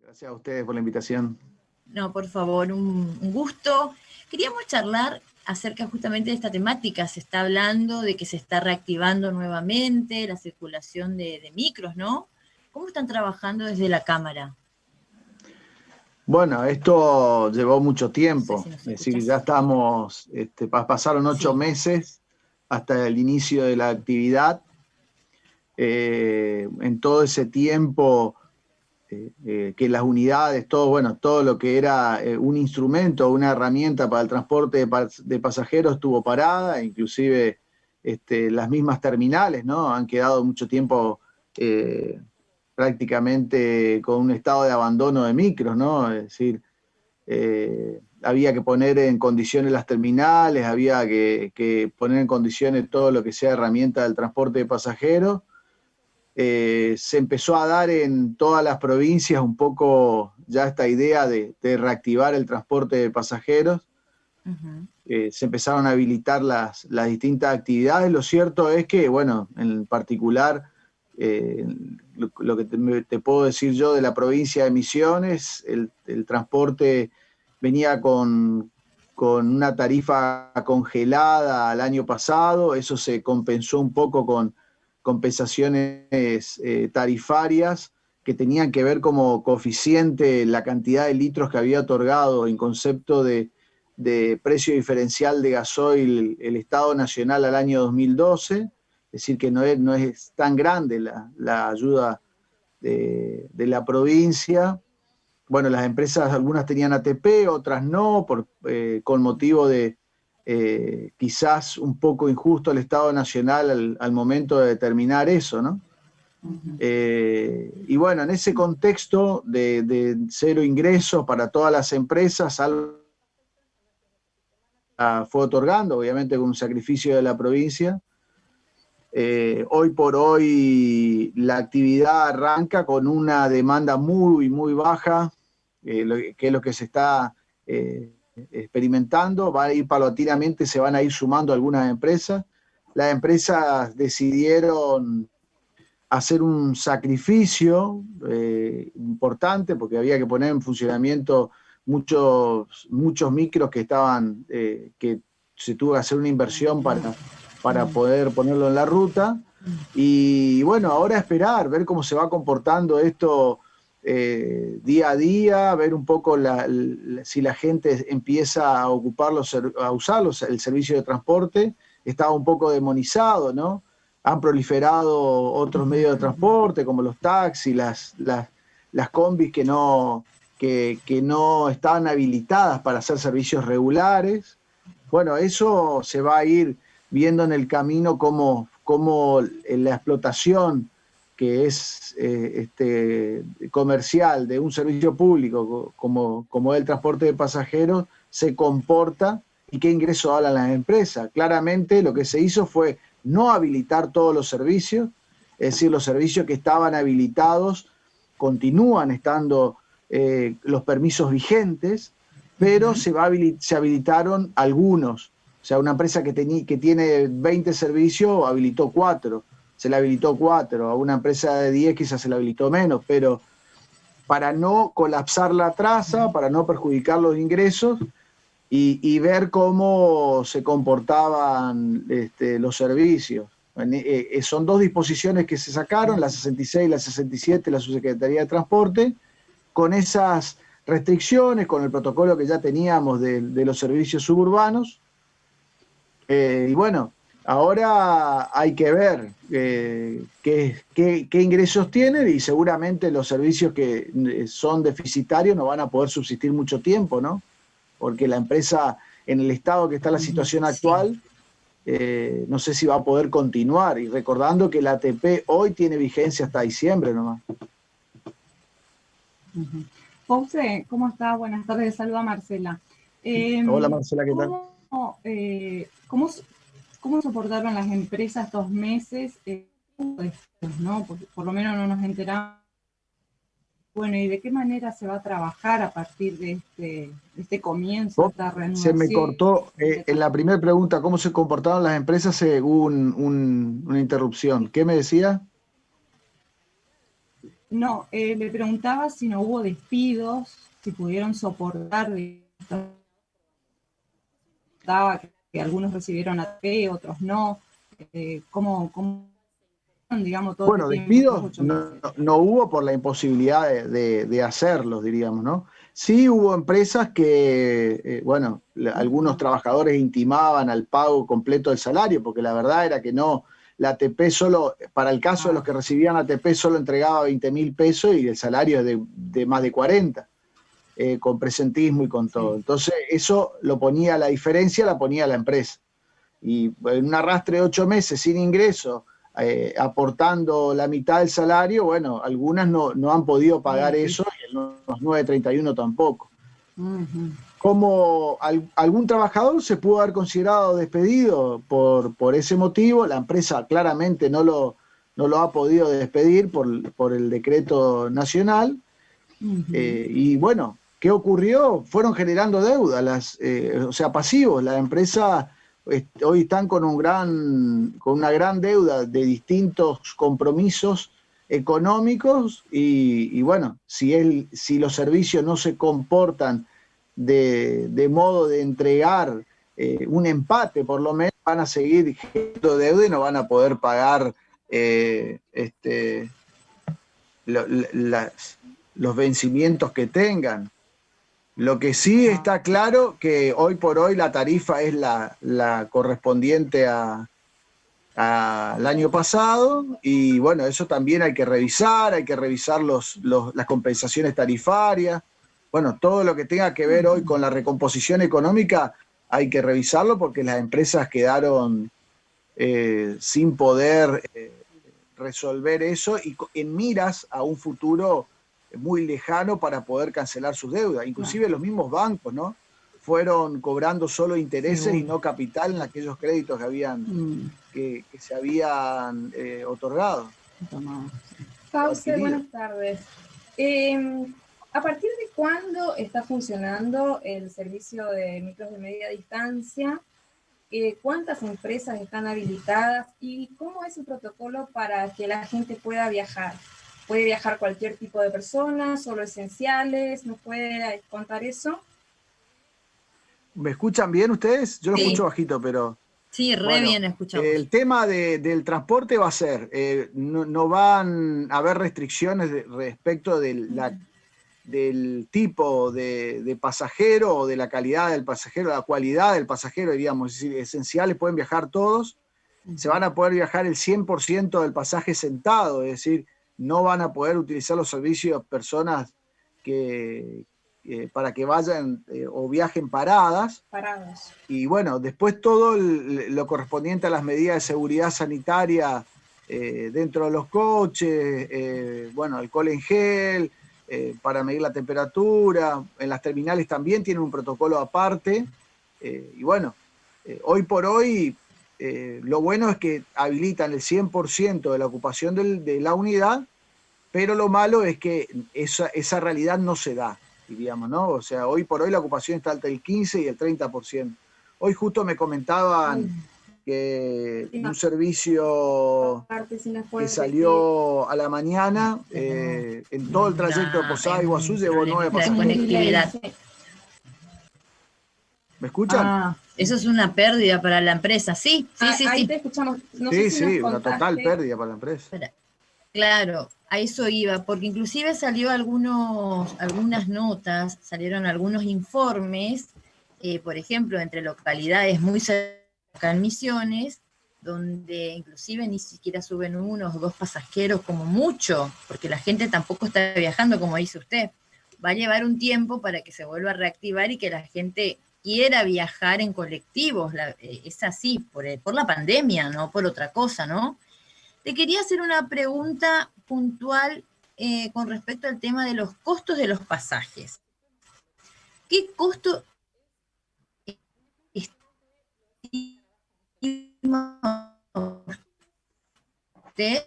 Gracias a ustedes por la invitación. No, por favor, un gusto. Queríamos charlar acerca justamente de esta temática. Se está hablando de que se está reactivando nuevamente la circulación de micros, ¿no? ¿Cómo están trabajando desde la Cámara? Bueno, esto llevó mucho tiempo. No sé si nos Es decir, escuchás. ya estamos, pasaron 8 Sí. meses hasta el inicio de la actividad. En todo ese tiempo que las unidades, todo lo que era un instrumento, una herramienta para el transporte de pasajeros estuvo parada, inclusive las mismas terminales, ¿no? Han quedado mucho tiempo prácticamente con un estado de abandono de micros, ¿no? Es decir, había que poner en condiciones las terminales, había que poner en condiciones todo lo que sea herramienta del transporte de pasajeros. Se empezó a dar en todas las provincias un poco ya esta idea de reactivar el transporte de pasajeros. Se empezaron a habilitar las distintas actividades. Lo cierto es que, bueno, en particular, lo que te puedo decir yo de la provincia de Misiones, el transporte venía con una tarifa congelada al año pasado. Eso se compensó un poco con compensaciones tarifarias que tenían que ver como coeficiente la cantidad de litros que había otorgado en concepto de precio diferencial de gasoil el Estado Nacional al año 2012, es decir, que no es tan grande la ayuda de la provincia. Bueno, las empresas, algunas tenían ATP, otras no, con motivo de quizás un poco injusto el Estado Nacional al momento de determinar eso, ¿no? Y bueno, en ese contexto de cero ingresos para todas las empresas, fue otorgando, obviamente con un sacrificio de la provincia. Hoy por hoy la actividad arranca con una demanda muy, muy baja, que es lo que se está experimentando. Va a ir paulatinamente, se van a ir sumando algunas empresas. Las empresas decidieron hacer un sacrificio importante porque había que poner en funcionamiento muchos micros que estaban, que se tuvo que hacer una inversión para poder ponerlo en la ruta. Y bueno, ahora esperar, ver cómo se va comportando esto día a día, ver un poco si la gente empieza a usar el servicio de transporte. Estaba un poco demonizado, ¿no? Han proliferado otros medios de transporte, como los taxis, las combis que no estaban habilitadas para hacer servicios regulares. Bueno, eso se va a ir viendo en el camino como la explotación que es comercial de un servicio público como el transporte de pasajeros se comporta y qué ingresos hablan las empresas. Claramente lo que se hizo fue no habilitar todos los servicios, es decir, los servicios que estaban habilitados continúan estando los permisos vigentes, pero se habilitaron algunos. O sea, una empresa que tiene 20 servicios habilitó 4, se le habilitó 4, a una empresa de 10 quizás se le habilitó menos, pero para no colapsar la traza, para no perjudicar los ingresos, y ver cómo se comportaban los servicios. Son 2 disposiciones que se sacaron, la 66 y la 67, la Subsecretaría de Transporte, con esas restricciones, con el protocolo que ya teníamos de los servicios suburbanos. Y bueno, ahora hay que ver qué ingresos tienen, y seguramente los servicios que son deficitarios no van a poder subsistir mucho tiempo, ¿no? Porque la empresa, en el estado que está la situación actual, no sé si va a poder continuar. Y recordando que la ATP hoy tiene vigencia hasta diciembre nomás. José, ¿cómo está? Buenas tardes, saluda Marcela. Hola Marcela, ¿qué tal? ¿Cómo soportaron las empresas estos meses? ¿No? Por lo menos no nos enteramos. Bueno, ¿y de qué manera se va a trabajar a partir de este comienzo, esta reanudación? Se me cortó en la primera pregunta, ¿cómo se comportaron las empresas según una interrupción? ¿Qué me decía? No, le preguntaba si no hubo despidos, si pudieron soportar, daba que algunos recibieron ATP, otros no, cómo digamos, todo Bueno, este tiempo, estos despidos 8 meses. no hubo por la imposibilidad de hacerlos, diríamos, ¿no? Sí hubo empresas que, bueno, algunos trabajadores intimaban al pago completo del salario, porque la verdad era que no, la ATP solo, para el caso de los que recibían ATP, solo entregaba 20.000 pesos y el salario es de más de 40, con presentismo y con todo. Entonces, eso lo ponía, la diferencia la ponía la empresa. Y en un arrastre de 8 meses sin ingreso, aportando la mitad del salario, bueno, algunas no han podido pagar eso y los 931 tampoco. Como algún trabajador se pudo haber considerado despedido por ese motivo, la empresa claramente no lo ha podido despedir por el decreto nacional. Y bueno, ¿qué ocurrió? Fueron generando deudas, o sea, pasivos. La empresa hoy están con una gran deuda de distintos compromisos económicos y bueno, si los servicios no se comportan de modo de entregar un empate, por lo menos van a seguir generando deuda y no van a poder pagar los vencimientos que tengan. Lo que sí está claro que hoy por hoy la tarifa es la correspondiente al año pasado y bueno, eso también hay que revisar las compensaciones tarifarias, bueno, todo lo que tenga que ver hoy con la recomposición económica hay que revisarlo porque las empresas quedaron sin poder resolver eso y en miras a un futuro muy lejano para poder cancelar sus deudas. Inclusive los mismos bancos, ¿no? Fueron cobrando solo intereses y no capital en aquellos créditos que se habían otorgado. Fauce, buenas tardes. ¿A partir de cuándo está funcionando el servicio de micros de media distancia? ¿Cuántas empresas están habilitadas? ¿Y cómo es el protocolo para que la gente pueda viajar? ¿Puede viajar cualquier tipo de persona, solo esenciales? ¿Nos puede contar eso? ¿Me escuchan bien ustedes? Yo lo escucho bajito, pero... Sí, bien escuchamos. El tema del transporte va a ser, no van a haber restricciones respecto del tipo de pasajero o de la calidad del pasajero, la cualidad del pasajero, diríamos, es decir, esenciales pueden viajar todos, se van a poder viajar el 100% del pasaje sentado, es decir, no van a poder utilizar los servicios personas para que vayan o viajen paradas. Y bueno, después todo lo correspondiente a las medidas de seguridad sanitaria dentro de los coches, bueno, alcohol en gel, para medir la temperatura, en las terminales también tienen un protocolo aparte, y bueno, hoy por hoy lo bueno es que habilitan el 100% de la ocupación de la unidad, pero lo malo es que esa realidad no se da, diríamos, ¿no? O sea, hoy por hoy la ocupación está entre el 15 y el 30%. Hoy justo me comentaban que un servicio que salió a la mañana, en todo el trayecto de Posada a Iguazú llevó 9 pasajeros. ¿Me escuchan? Eso es una pérdida para la empresa, sí. Ahí te escuchamos. No sé si una total pérdida para la empresa. Claro, a eso iba, porque inclusive salió algunas notas, salieron algunos informes, por ejemplo, entre localidades muy cerca en Misiones, donde inclusive ni siquiera suben 1 o 2 pasajeros como mucho, porque la gente tampoco está viajando, como dice usted. Va a llevar un tiempo para que se vuelva a reactivar y que la gente quiera viajar en colectivos. Es así, por la pandemia, no por otra cosa, ¿no? Te quería hacer una pregunta puntual con respecto al tema de los costos de los pasajes. ¿Qué costo estima usted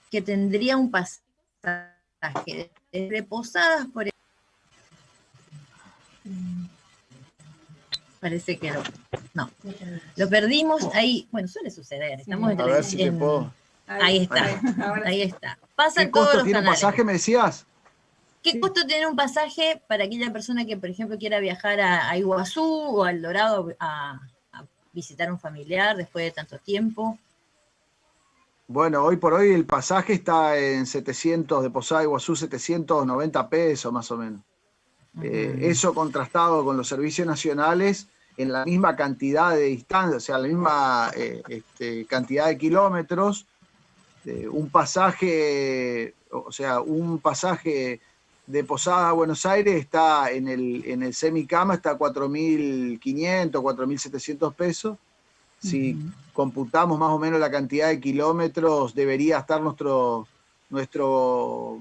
que tendría un pasaje desde Posadas, por ejemplo? Parece que no. Lo perdimos ahí. Bueno, suele suceder. Estamos a ver si te puedo. Ahí está, ahora ahí está. Pasan ¿Qué todos costo los tiene un canales. pasaje, me decías? ¿Qué costo tiene un pasaje para aquella persona que, por ejemplo, quiera viajar a Iguazú o al Dorado a visitar a un familiar después de tanto tiempo? Bueno, hoy por hoy el pasaje está en 700, de Posada a Iguazú, 790 pesos más o menos. Eso contrastado con los servicios nacionales en la misma cantidad de distancia, o sea, la misma cantidad de kilómetros, un pasaje de Posada a Buenos Aires está en el semicama, está a 4.500, 4.700 pesos. Si computamos más o menos la cantidad de kilómetros, debería estar nuestro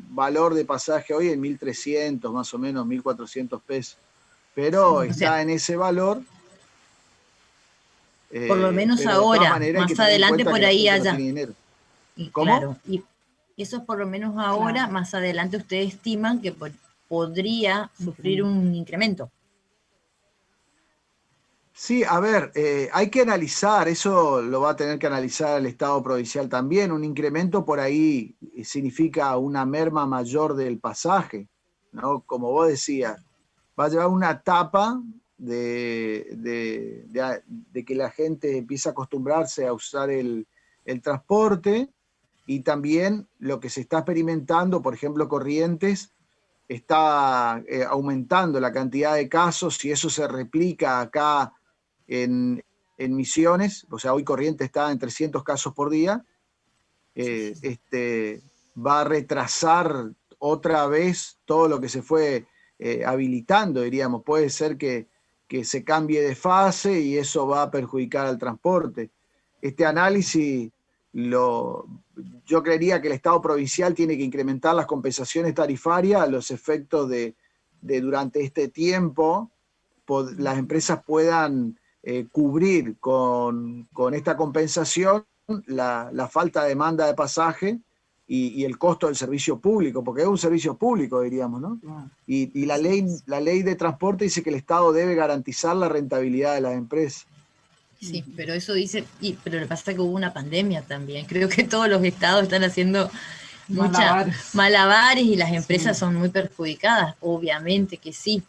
valor de pasaje hoy en 1.300, más o menos 1.400 pesos. Pero Sí, está en ese valor. Por lo menos pero de todas ahora, maneras hay que más tener en adelante cuenta por que la ahí gente no haya. tiene dinero. Y ¿Cómo? claro, y eso es por lo menos ahora, Claro. más adelante ustedes estiman que podría sufrir un incremento. Sí, a ver, hay que analizar, eso lo va a tener que analizar el Estado provincial también. Un incremento por ahí significa una merma mayor del pasaje, ¿no? Como vos decías, va a llevar una etapa de que la gente empiece a acostumbrarse a usar el transporte, y también lo que se está experimentando, por ejemplo, Corrientes está aumentando la cantidad de casos, y eso se replica acá en Misiones, o sea, hoy Corrientes está en 300 casos por día, va a retrasar otra vez todo lo que se fue habilitando, diríamos. Puede ser que se cambie de fase y eso va a perjudicar al transporte. Este análisis, yo creería que el Estado provincial tiene que incrementar las compensaciones tarifarias a los efectos de durante este tiempo las empresas puedan cubrir con esta compensación la falta de demanda de pasaje y el costo del servicio público, porque es un servicio público, diríamos, ¿no? Y la ley de transporte dice que el Estado debe garantizar la rentabilidad de las empresas. Sí, pero eso dice, pero lo que pasa es que hubo una pandemia también. Creo que todos los estados están haciendo malabares y las empresas son muy perjudicadas, obviamente que sí,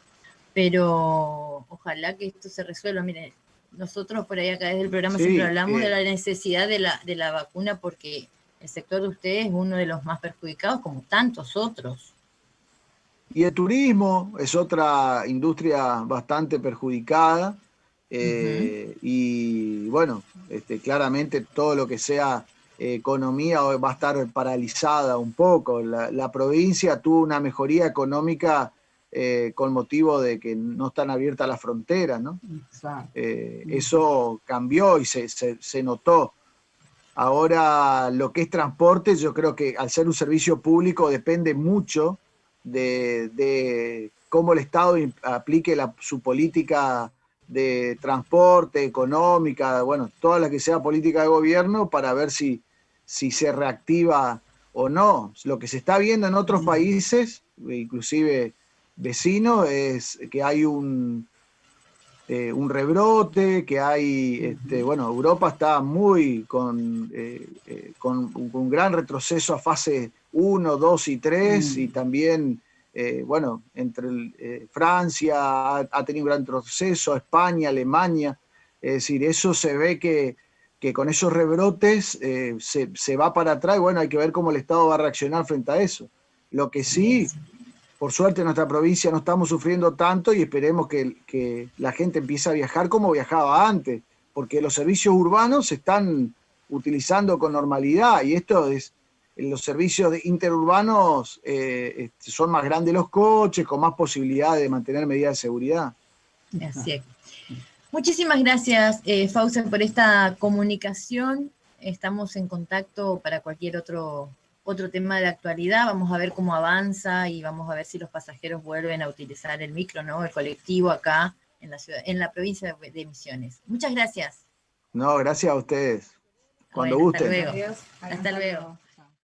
pero ojalá que esto se resuelva. Miren, nosotros por ahí acá desde el programa siempre hablamos de la necesidad de la vacuna, porque el sector de ustedes es uno de los más perjudicados, como tantos otros. Y el turismo es otra industria bastante perjudicada. Y bueno, claramente todo lo que sea economía va a estar paralizada un poco. La provincia tuvo una mejoría económica con motivo de que no están abiertas las fronteras, ¿no? Eso cambió y se notó. Ahora, lo que es transporte, yo creo que al ser un servicio público depende mucho de cómo el Estado aplique su política de transporte, económica, bueno, toda la que sea política de gobierno, para ver si se reactiva o no. Lo que se está viendo en otros países, inclusive vecinos, es que hay un rebrote, que hay, bueno, Europa está muy con un gran retroceso a fase 1, 2 y 3, y también, bueno, entre Francia ha tenido un gran retroceso, España, Alemania. Es decir, eso se ve que con esos rebrotes se va para atrás, y bueno, hay que ver cómo el Estado va a reaccionar frente a eso. Lo que sí, por suerte en nuestra provincia no estamos sufriendo tanto, y esperemos que la gente empiece a viajar como viajaba antes, porque los servicios urbanos se están utilizando con normalidad, y esto es, los servicios interurbanos son más grandes los coches, con más posibilidad de mantener medidas de seguridad. Así es. Muchísimas gracias, Fausto, por esta comunicación. Estamos en contacto para cualquier otro tema de actualidad. Vamos a ver cómo avanza y vamos a ver si los pasajeros vuelven a utilizar el micro, ¿no? El colectivo acá en la ciudad, en la provincia de Misiones. Muchas gracias. No, gracias a ustedes. Cuando bueno, gusten. Hasta luego. Adiós. Hasta luego.